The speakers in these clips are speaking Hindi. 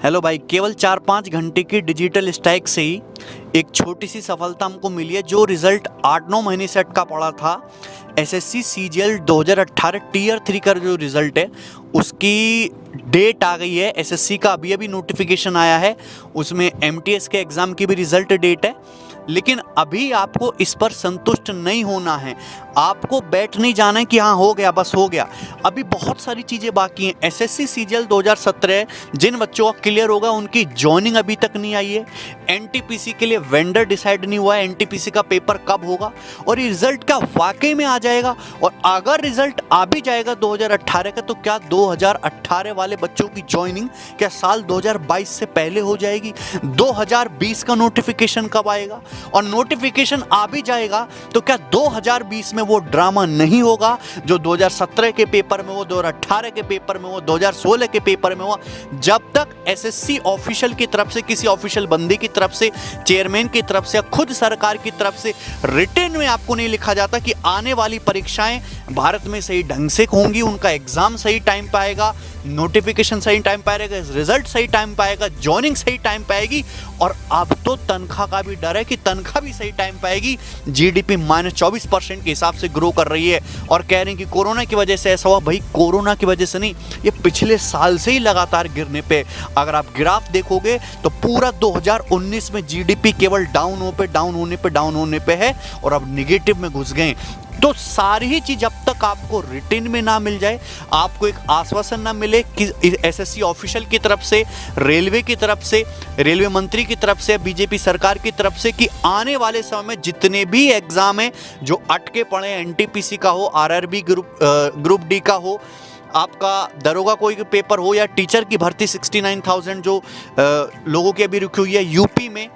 हेलो भाई, केवल 4-5 घंटे की डिजिटल स्ट्राइक से ही एक छोटी सी सफलता हमको मिली है। जो रिज़ल्ट 8-9 महीने से अटका पड़ा था, एसएससी सीजीएल 2018 टियर 3 का जो रिज़ल्ट है उसकी डेट आ गई है। एसएससी का अभी अभी नोटिफिकेशन आया है, उसमें एमटीएस के एग्ज़ाम की भी रिज़ल्ट डेट है। लेकिन अभी आपको इस पर संतुष्ट नहीं होना है, आपको बैठ नहीं जाना है कि हाँ हो गया बस हो गया। अभी बहुत सारी चीज़ें बाकी हैं। एसएससी सीजीएल 2017 जिन बच्चों का क्लियर होगा उनकी जॉइनिंग अभी तक नहीं आई है। एनटीपीसी के लिए वेंडर डिसाइड नहीं हुआ है, एनटीपीसी का पेपर कब होगा और ये रिजल्ट क्या वाकई में आ जाएगा। और अगर रिजल्ट आ भी जाएगा 2018 का, तो क्या 2018 वाले बच्चों की जॉइनिंग क्या साल 2022 से पहले हो जाएगी? 2020 का नोटिफिकेशन कब आएगा? और नोटिफिकेशन आ भी जाएगा तो क्या 2020 में वो ड्रामा नहीं होगा जो 2017 के पेपर में हो, 2018 के पेपर में हो, 2016 के पेपर में हो? जब तक एसएससी ऑफिशियल की तरफ से, किसी ऑफिशियल बंदी की तरफ से, चेयरमैन की तरफ से या खुद सरकार की तरफ से रिटन में आपको नहीं लिखा जाता कि आने वाली परीक्षाएं भारत में सही ढंग से होंगी, उनका एग्जाम सही टाइम पे आएगा, नोटिफिकेशन सही टाइम पे आएगा, रिजल्ट सही टाइम पे आएगा, जॉइनिंग सही टाइम पे आएगी, और अब तो तनख्वाह का भी डर है कि तनख्वाह भी सही टाइम पे आएगी। जीडीपी -24% के हिसाब से ग्रो कर रही है और कह रहे हैं कि कोरोना की वजह से ऐसा हुआ। भाई कोरोना की वजह से नहीं, ये पिछले साल से ही लगातार गिरने पे। अगर आप ग्राफ देखोगे तो पूरा 2019 में जीडीपी केवल डाउन होने पे है और अब निगेटिव में घुस गए। तो सारी ही चीज जब तक आपको रिटन में ना मिल जाए, आपको एक आश्वासन ना मिले कि एसएससी ऑफिशियल की तरफ से, रेलवे की तरफ से, रेलवे मंत्री की तरफ से, बीजेपी सरकार की तरफ से, कि आने वाले समय में जितने भी एग्जाम हैं जो अटके पड़े, एनटीपीसी का हो, आरआरबी ग्रुप डी का हो, आपका दरोगा कोई पेपर हो, या टीचर की भर्ती 69,000 जो लोगों की अभी रुकी हुई है यूपी में,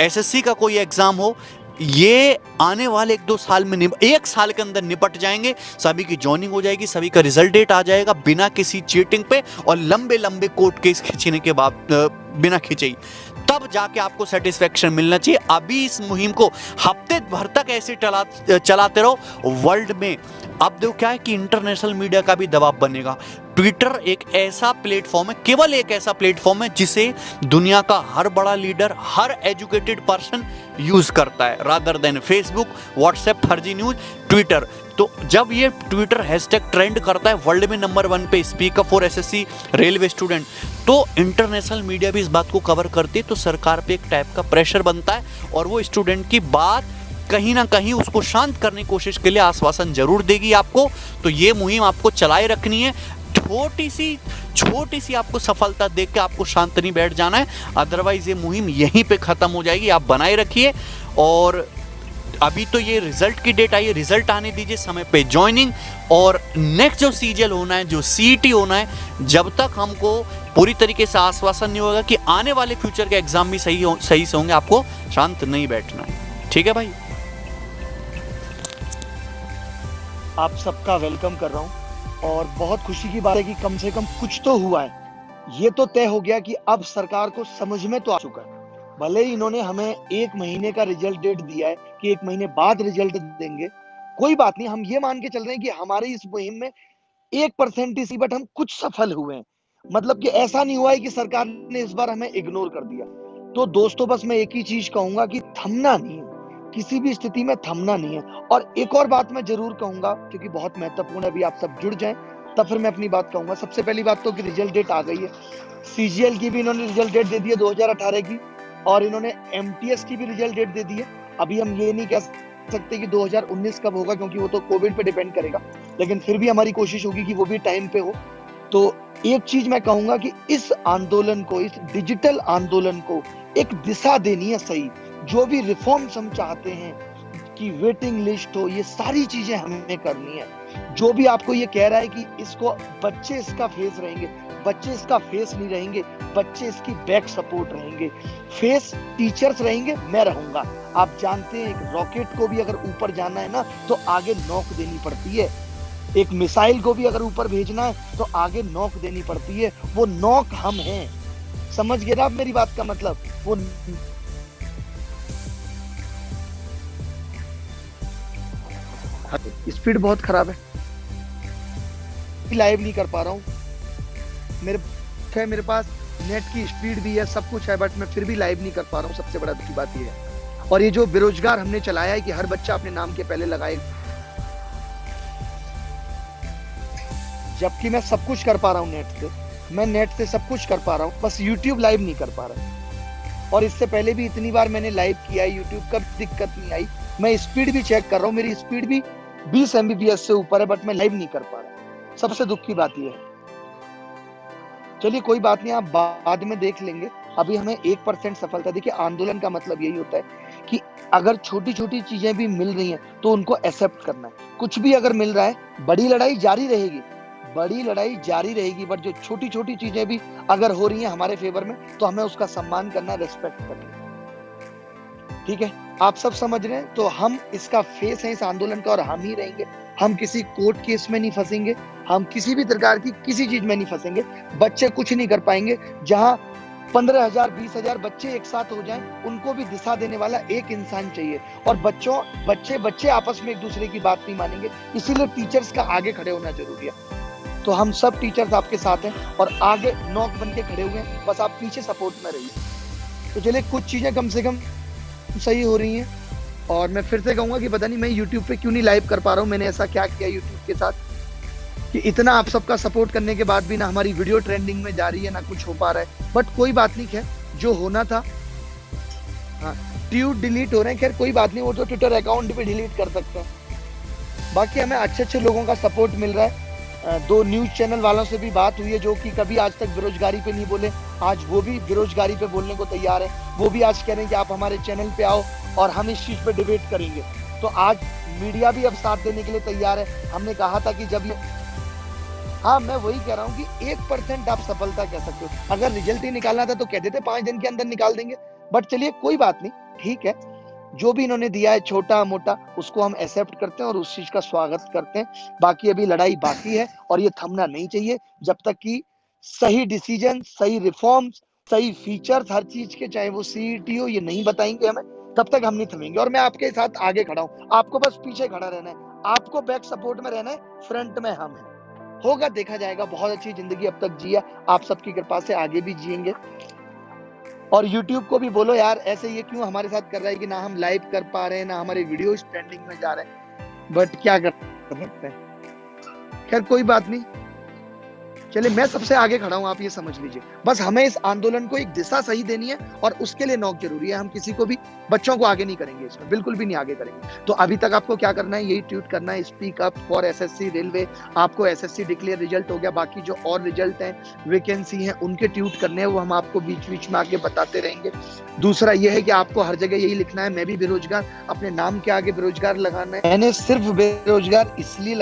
एसएससी का कोई एग्जाम हो, ये आने वाले 1-2 साल में, 1 साल के अंदर निपट जाएंगे। सभी की जॉइनिंग हो जाएगी, सभी का रिजल्ट डेट आ जाएगा बिना किसी चीटिंग पे और लंबे लंबे कोर्ट केस खींचने के बाद, बिना खींचे ही, तब जाके आपको सेटिस्फेक्शन मिलना चाहिए। अभी इस मुहिम को हफ्ते भर तक ऐसे चलाते रहो वर्ल्ड में। अब देखो क्या है कि इंटरनेशनल मीडिया का भी दबाव बनेगा। ट्विटर एक ऐसा प्लेटफॉर्म है, केवल एक ऐसा प्लेटफॉर्म है जिसे दुनिया का हर बड़ा लीडर, हर एजुकेटेड पर्सन यूज करता है, रादर देन फेसबुक, व्हाट्सएप, फर्जी न्यूज, ट्विटर। तो जब ये ट्विटर हैशटैग ट्रेंड करता है वर्ल्ड में नंबर 1 पे, speak up for SSC railway student, तो इंटरनेशनल मीडिया भी इस बात को कवर करती है, तो सरकार पे एक टाइप का प्रेशर बनता है और वो स्टूडेंट की बात कहीं ना कहीं उसको शांत करने की कोशिश के लिए आश्वासन जरूर देगी आपको। तो ये मुहिम आपको चलाए रखनी है। छोटी सी आपको सफलता देख के आपको शांत नहीं बैठ जाना है, अदरवाइज ये मुहिम यहीं पे खत्म हो जाएगी। आप बनाए रखिए। और अभी तो ये रिजल्ट की डेट आई है, रिजल्ट आने दीजिए समय पे, जॉइनिंग और नेक्स्ट जो सीजीएल होना है, जो सीईटी होना है, जब तक हमको पूरी तरीके से आश्वासन नहीं होगा कि आने वाले फ्यूचर के एग्जाम भी सही से होंगे, आपको शांत नहीं बैठना है। ठीक है भाई, आप सबका वेलकम कर रहा हूं और बहुत खुशी की बात है कि कम से कम कुछ तो हुआ है। ये तो तय हो गया कि अब सरकार को समझ में तो आ चुका है। भले ही इन्होंने हमें 1 महीने का रिजल्ट डेट दिया है कि 1 महीने बाद रिजल्ट देंगे, कोई बात नहीं, हम ये मान के चल रहे हैं कि हमारी इस मुहिम में 1% ही सी, बट हम कुछ सफल हुए हैं। मतलब कि ऐसा नहीं हुआ है कि सरकार ने इस बार हमें इग्नोर कर दिया। तो दोस्तों बस मैं एक ही चीज कहूंगा कि थमना नहीं है, किसी भी स्थिति में थमना नहीं है। और एक और बात मैं जरूर कहूंगा क्योंकि बहुत महत्वपूर्ण है, अभी आप सब जुड़ जाएं तब फिर मैं अपनी बात कहूंगा। सबसे पहली बात तो कि रिजल्ट डेट आ गई है, सीजीएल की भी इन्होंने रिजल्ट डेट दे दी है 2018 की, और इन्होंने एमटीएस की भी रिजल्ट डेट दे दी है। अभी हम ये नहीं कह सकते कि 2019 कब होगा क्योंकि वो तो कोविड पे डिपेंड करेगा, लेकिन फिर भी हमारी कोशिश होगी कि वो भी टाइम पे हो। तो एक चीज मैं कहूंगा कि इस आंदोलन को, इस डिजिटल आंदोलन को एक दिशा देनी है सही। जो भी रिफॉर्म्स हम चाहते हैं कि वेटिंग लिस्ट हो, ये सारी चीजें हमें करनी है। जो भी आपको ये कह रहा है कि इसको बच्चे इसका फेस रहेंगे, बच्चे इसका फेस नहीं रहेंगे, बच्चे इसकी बैक सपोर्ट रहेंगे, फेस टीचर्स रहेंगे, मैं रहूंगा। आप जानते हैं एक रॉकेट को भी अगर ऊपर जाना है ना तो आगे नॉक देनी पड़ती है, एक मिसाइल को भी अगर ऊपर भेजना है तो आगे नॉक देनी पड़ती है। वो नॉक हम हैं, समझ गए ना आप मेरी बात का मतलब? वो स्पीड बहुत खराब है, लाइव नहीं कर पा रहा हूँ, मेरे सुख है, मेरे पास नेट की स्पीड भी है, सब कुछ है, बट मैं फिर भी लाइव नहीं कर पा रहा हूँ। सबसे बड़ा दुखी बात ये है। और ये जो बेरोजगार हमने चलाया है कि हर बच्चा अपने नाम के पहले लगाए, जबकि मैं सब कुछ कर पा रहा हूँ नेट से, मैं नेट से सब कुछ कर पा रहा हूँ, बस यूट्यूब लाइव नहीं कर पा रहा। और इससे पहले भी इतनी बार मैंने लाइव किया है यूट्यूब, कब दिक्कत नहीं आई। मैं स्पीड भी चेक कर रहा हूँ, मेरी स्पीड भी 20 Mbps से ऊपर है, बट मैं लाइव नहीं कर पा रहा। सबसे दुख की बात यह है। चलिए कोई बात नहीं, आप बाद में देख लेंगे। अभी हमें 1% सफलता। देखिए, आंदोलन का मतलब यही होता है कि अगर छोटी छोटी चीजें भी मिल रही हैं तो उनको एक्सेप्ट करना है। कुछ भी अगर मिल रहा है, बड़ी लड़ाई जारी रहेगी, बड़ी लड़ाई जारी रहेगी, बट जो छोटी छोटी चीजें भी अगर हो रही हैं हमारे फेवर में, तो हमें उसका सम्मान करना, रेस्पेक्ट करना। ठीक है, आप सब समझ रहे हैं। तो हम इसका फेस है इस आंदोलन का, और हम ही रहेंगे। हम किसी कोर्ट केस में नहीं फंसेंगे, हम किसी भी प्रकार की किसी चीज में नहीं फंसेंगे। बच्चे कुछ नहीं कर पाएंगे। जहां 15,000 20,000 बच्चे एक साथ हो जाएं, उनको भी दिशा देने वाला एक इंसान चाहिए। और बच्चे आपस में एक दूसरे की बात नहीं मानेंगे, इसीलिए टीचर्स का आगे खड़े होना जरूरी है। तो हम सब टीचर्स आपके साथ हैं और आगे नॉक बन के खड़े हुए हैं, बस आप पीछे सपोर्ट में रहिए। तो चलिए, कुछ चीजें कम से कम सही हो रही हैं। और मैं फिर से कहूंगा कि पता नहीं मैं YouTube पे क्यों नहीं लाइव कर पा रहा हूँ। मैंने ऐसा क्या किया YouTube के साथ कि इतना आप सबका सपोर्ट करने के बाद भी ना हमारी वीडियो ट्रेंडिंग में जा रही है, ना कुछ हो पा रहा है। बट कोई बात नहीं, खैर जो होना था। हाँ, ट्वीट डिलीट हो रहे हैं, खैर कोई बात नहीं, वो तो ट्विटर अकाउंट भी डिलीट कर सकते हैं। बाकी हमें अच्छे अच्छे लोगों का सपोर्ट मिल रहा है। 2 न्यूज चैनल वालों से भी बात हुई है, जो कि कभी आज तक बेरोजगारी पे नहीं बोले, आज वो भी बेरोजगारी पे बोलने को तैयार है। वो भी आज कह रहे हैं कि आप हमारे चैनल पे आओ और हम इस चीज पे डिबेट करेंगे। तो आज मीडिया भी अब साथ देने के लिए तैयार है। हमने कहा था कि जब ये, हाँ मैं वही कह रहा हूँ कि 1% आप सफलता कह सकते हो। अगर रिजल्ट ही निकालना था तो कह देते 5 दिन के अंदर निकाल देंगे। बट चलिए कोई बात नहीं, ठीक है, जो भी इन्होंने दिया है छोटा मोटा, उसको हम एक्सेप्ट करते हैं और उस चीज का स्वागत करते हैं। बाकी अभी लड़ाई बाकी है और ये थमना नहीं चाहिए जब तक कि सही डिसीजन, सही रिफॉर्म्स, सही फीचर्स हर चीज के, चाहे वो सीईटी हो, ये नहीं बताएंगे हमें, तब तक हम नहीं थमेंगे। और मैं आपके साथ आगे खड़ा हूँ, आपको बस पीछे खड़ा रहना है, आपको बैक सपोर्ट में रहना है, फ्रंट में हम हैं। होगा, देखा जाएगा। बहुत अच्छी जिंदगी अब तक जी है, आप सबकी कृपा से आगे भी जिएंगे। और YouTube को भी बोलो यार, ऐसे ये क्यों हमारे साथ कर रहा है कि ना हम लाइव कर पा रहे हैं, ना हमारे वीडियो ट्रेंडिंग में जा रहे हैं। बट क्या कर सकते हैं, खैर कोई बात नहीं। चलिए, मैं सबसे आगे खड़ा हूं, आप ये समझ लीजिए। बस हमें इस आंदोलन को एक दिशा सही देनी है और उसके लिए नॉक जरूरी है। हम किसी को भी, बच्चों को आगे नहीं करेंगे, इसमें बिल्कुल भी नहीं आगे करेंगे। तो अभी तक आपको क्या करना है, यही ट्वीट करना है, speak up for SSC railway. आपको SSC डिक्लेयर रिजल्ट हो गया, बाकी जो और रिजल्ट हैं, वैकेंसी हैं, उनके ट्वीट करने हैं, वो हम आपको बीच बीच में आगे बताते रहेंगे। दूसरा ये है कि आपको हर जगह यही लिखना है, मैं भी बेरोजगार, अपने नाम के आगे बेरोजगार लगाना है। मैंने सिर्फ बेरोजगार इसलिए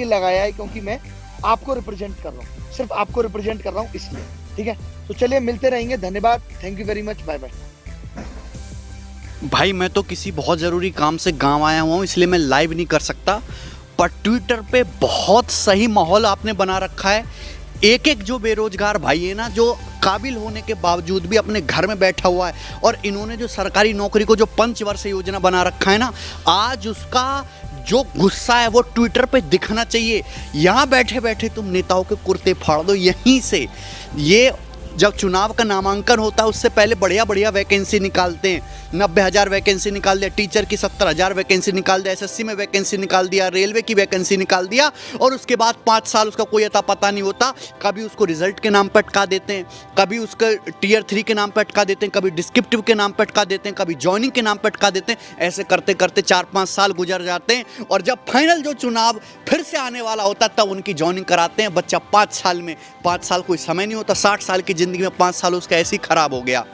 लगाया है, क्योंकि मैं आपको रिप्रेजेंट कर रहा हूँ, सिर्फ आपको रिप्रेजेंट कर रहा हूँ इसलिए। ठीक है, तो चलिए मिलते रहेंगे। धन्यवाद, thank you very much, bye bye. भाई मैं तो किसी बहुत ज़रूरी काम से गांव आया हुआ हूँ, इसलिए मैं लाइव नहीं कर सकता। पर ट्विटर पे बहुत सही माहौल आपने बना रखा है। एक एक जो बेरोजगार भाई है ना, जो काबिल होने के बावजूद भी अपने घर में बैठा हुआ है, और इन्होंने जो सरकारी नौकरी को जो पंचवर्षीय योजना बना रखा है ना, आज उसका जो गुस्सा है वो ट्विटर पे दिखना चाहिए। यहाँ बैठे बैठे तुम नेताओं के कुर्ते फाड़ दो यहीं से। ये जब चुनाव का नामांकन होता है उससे पहले बढ़िया बढ़िया वैकेंसी निकालते हैं। 90,000 वैकेंसी निकाल दिया, टीचर की 70,000 वैकेंसी निकाल दिया, SSC में वैकेंसी निकाल दिया, रेलवे की वैकेंसी निकाल दिया, और उसके बाद 5 साल उसका कोई अता पता नहीं होता। कभी उसको रिजल्ट के नाम पर अटका देते हैं, कभी उसका Tier 3 के नाम पर अटका देते हैं, कभी डिस्क्रिप्टिव के नाम पर अटका देते हैं, कभी ज्वाइनिंग के नाम पर अटका देते हैं। ऐसे करते करते 4-5 साल गुजर जाते हैं, और जब फाइनल जो चुनाव फिर से आने वाला होता है तब उनकी ज्वाइनिंग कराते हैं। बच्चा 5 साल में, 5 साल कोई समय नहीं होता, 60 साल की जिंदगी में 5 साल उसका ऐसे ही खराब हो गया।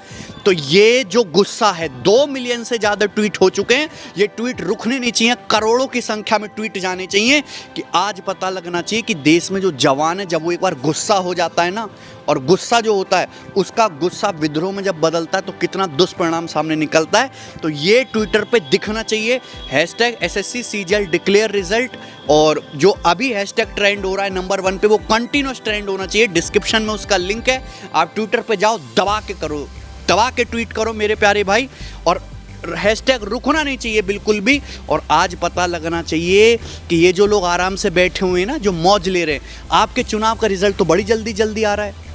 तो ये जो गुस्सा है, 2 मिलियन से ज़्यादा ट्वीट हो चुके हैं, ये ट्वीट रुकने नहीं चाहिए, करोड़ों की संख्या में ट्वीट जाने चाहिए। कि आज पता लगना चाहिए कि देश में जो जवान है, जब वो एक बार गुस्सा हो जाता है ना, और गुस्सा जो होता है उसका गुस्सा विद्रोह में जब बदलता है तो कितना दुष्परिणाम सामने निकलता है। तो ये ट्विटर पे दिखना चाहिए, #SSC CGL डिक्लेयर रिजल्ट। और जो अभी हैशटैग ट्रेंड हो रहा है नंबर 1 पे, वो कंटिन्यूस ट्रेंड होना चाहिए। डिस्क्रिप्शन में उसका लिंक है, आप ट्विटर पे जाओ, दबा के ट्वीट करो मेरे प्यारे भाई। और हैशटैग रुकना नहीं चाहिए बिल्कुल भी। और आज पता लगना चाहिए कि ये जो लोग आराम से बैठे हुए हैं ना, जो मौज ले रहे हैं, आपके चुनाव का रिजल्ट तो बड़ी जल्दी जल्दी आ रहा है।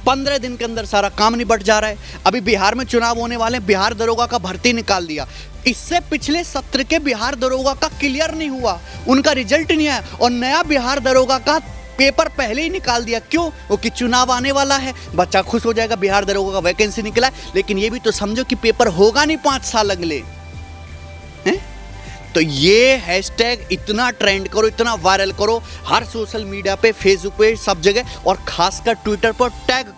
15 दिन के अंदर सारा काम निपट जा रहा है। अभी बिहार में चुनाव होने वाले, बिहार दरोगा का भर्ती निकाल दिया। इससे पिछले सत्र के बिहार दरोगा का क्लियर नहीं हुआ, उनका रिजल्ट नहीं आया, और नया बिहार दरोगा का पेपर पहले ही निकाल दिया। क्यों? वो कि चुनाव आने वाला है, बच्चा खुश हो जाएगा, बिहार दरोगा का वैकेंसी निकला है। लेकिन ये भी तो समझो कि पेपर होगा नहीं 5 साल अगले हैं। तो ये हैशटैग इतना ट्रेंड करो, इतना वायरल करो, हर सोशल मीडिया पे, फेसबुक पे, सब जगह, और खासकर ट्विटर पर टैग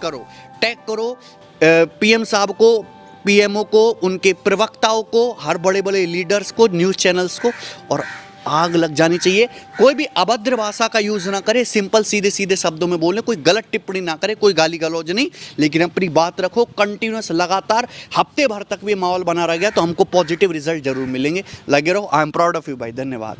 करो पीएम साहब को, पीएमओ को, उनके प्रवक्ताओं को, हर बड़े बड़े लीडर्स को, न्यूज़ चैनल्स को, और आग लग जानी चाहिए। कोई भी अभद्र भाषा का यूज़ ना करे, सिंपल सीधे सीधे शब्दों में बोले, कोई गलत टिप्पणी ना करे, कोई गाली गलौज नहीं, लेकिन अपनी बात रखो कंटिन्यूस, लगातार हफ्ते भर तक भी माहौल बना रह गया तो हमको पॉजिटिव रिजल्ट जरूर मिलेंगे। लगे रहो। I am proud of you भाई। धन्यवाद।